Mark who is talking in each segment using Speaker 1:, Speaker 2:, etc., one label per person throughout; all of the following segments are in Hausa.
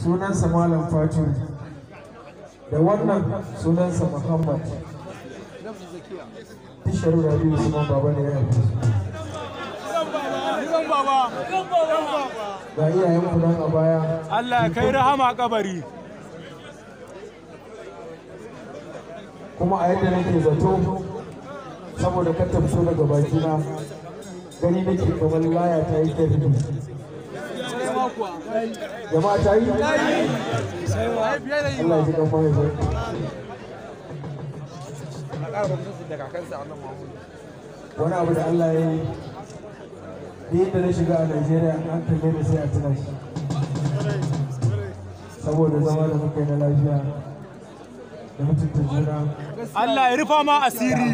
Speaker 1: sunansa Malam Fatihu, da wannan sunansa Muhammad. Tishar Rabi Usman Baba ne ya haife su. Ga iyayen ku nan a baya.
Speaker 2: Allah ya kai rahama kabari.
Speaker 1: Kuma a yadda nake zato, saboda ka tafso daga bakina, gani nake kamar laya ta yi kirki. Jama'a ta yi? Allah ya ji kan mahaifin. Wani abu da Allah ya yi, ni da na shiga a Najeriya an kalle da sai a tuna shi. Saboda zama da muka yi na lafiya da mutunta juna.
Speaker 2: Allah ya rufa ma asiri.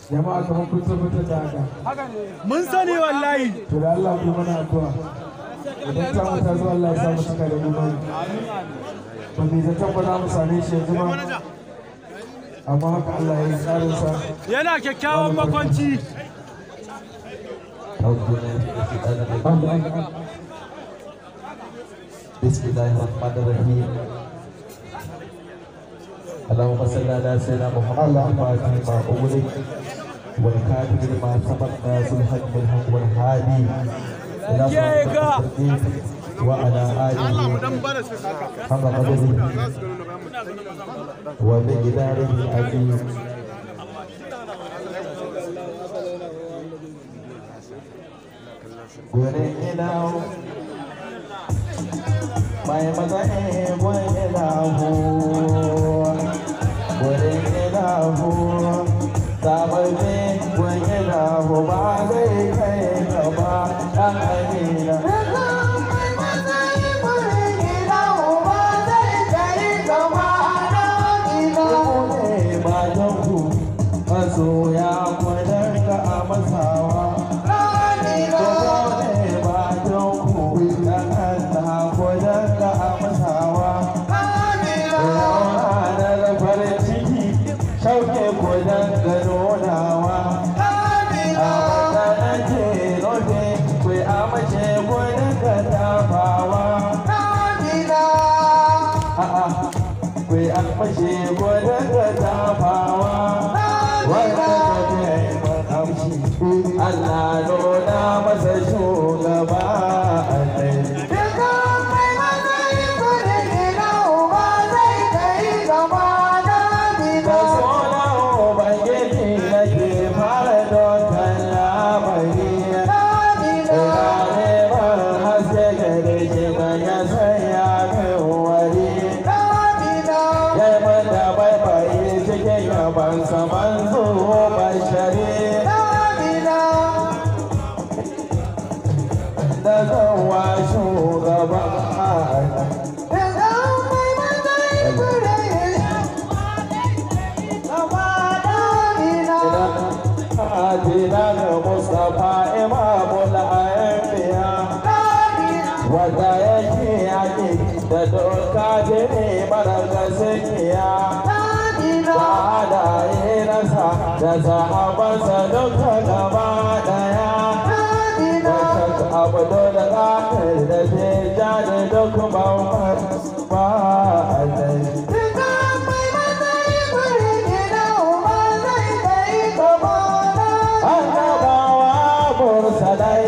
Speaker 1: Jama'a kamar kun tabbatar da haka.
Speaker 2: Mun sani wallahi.
Speaker 1: To da Allah ku mana addu'a. Idan ta mu ta zo Allah ya sa mu cika da imani. Ba mai zaton ba za mu same shi yanzu ba. Amma haka Allah ya yi tsarin sa.
Speaker 2: Yana kyakkyawan makwanci.
Speaker 3: Bismillahirrahmanirrahim. اللهم صل على سيدنا محمد الفاتح لما أغلق والكاتب لما سبق ناصر الحق بالحق والهادي إلى صراط المستقيم وعلى آله حق قدره ومقداره العظيم. Mai matsayi gwai ilahu, gwai ilahu, sababbi gwai ilahu ba zai kai gaba ɗan amina. Mai matsayi gwai ilahu ba zai kai gaba ɗan amina. Kone ba don ku masoya kwadar ka a masawa. Mashe gwada da tafawa wanda ka taimar amshi Allah nuna masa shugaba annabi. Duka mai matsayi kudin gida uba zai kai gaba na gida. Da suna ubangiji nake fara dokan lamari. Ina neman haske gare shi ga ya sanya min wari. Ban saman zuwa bashari da zawa shugaban Adina da Mustapha Imamul Anbiya wanda yake yaki da doka jini mara gaskiya. Halaye nasa da sahabansa duka gaba daya. Wacce abu da ƙafir da jeja da duk bautar ba a zai. Duka mai matsayi kuri gida uba zai kai gaba da. Annabawa mursalai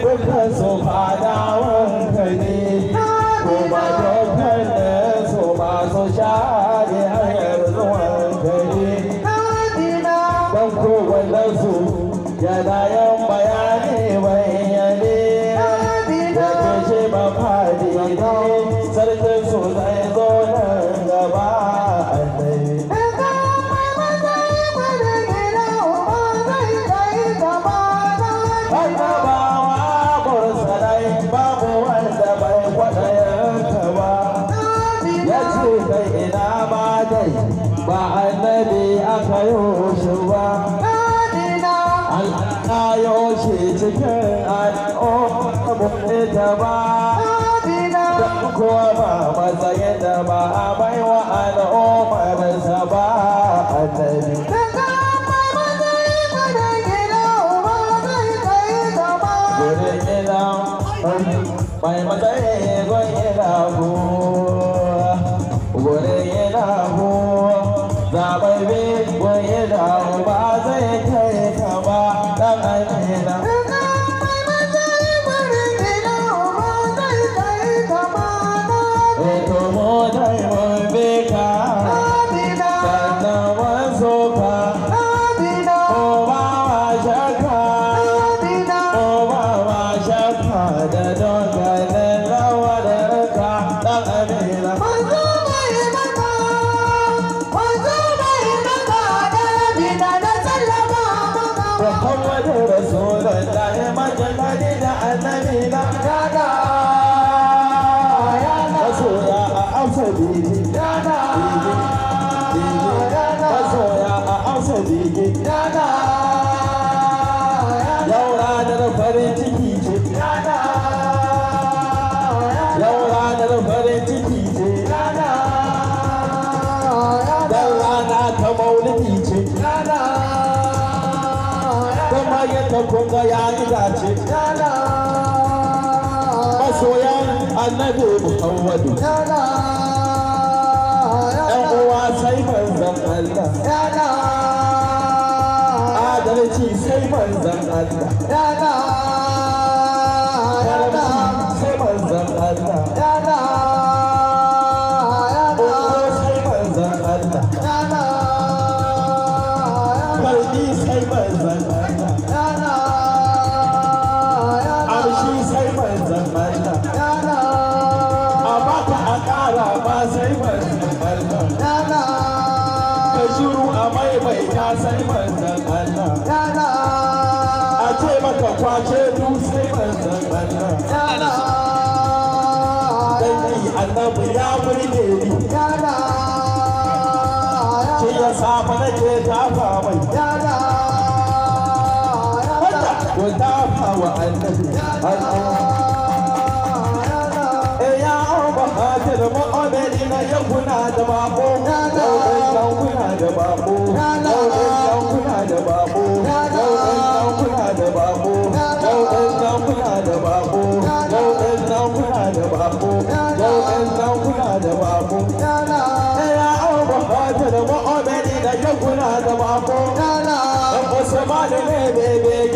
Speaker 3: duka su fadawan kani. Kuma dukkan su masu share hanyar zuwan gari. Don kowannensu yana yin bayani bayyane. Da ke ce mafadi ne sarkin su zai zo nan gaba annai. Annabawa mursalai babu wanda bai kwaɗayen ka ba. Ya ce kai ina ma dai ba annabi aka yi shi ba. Allah ya shi cikin al'ummar ita ba. Don kuwa ba matsayin da ba a bai wa al'ummarsa ba annabi. Mai matsayi Kunga ya dace masoyan annabi Muhammadu ɗan uwa sai manzon Allah adalci sai manzon Allah sai manzon Allah sai manzon Allah fardi sai manzon Allah sai manzon Allah a ce maka kwace du sai manzon Allah dangi annabi ya burge ni ce ya safa nake tafa mai ko tafa wa annabi ya bahatir mu'minina yakuna da babo kuna da babo kuna da babo kuna da babo kuna da babo kuna da babo kuna da babo ya bahatir mu'minina yakuna da babo Usman ne bebe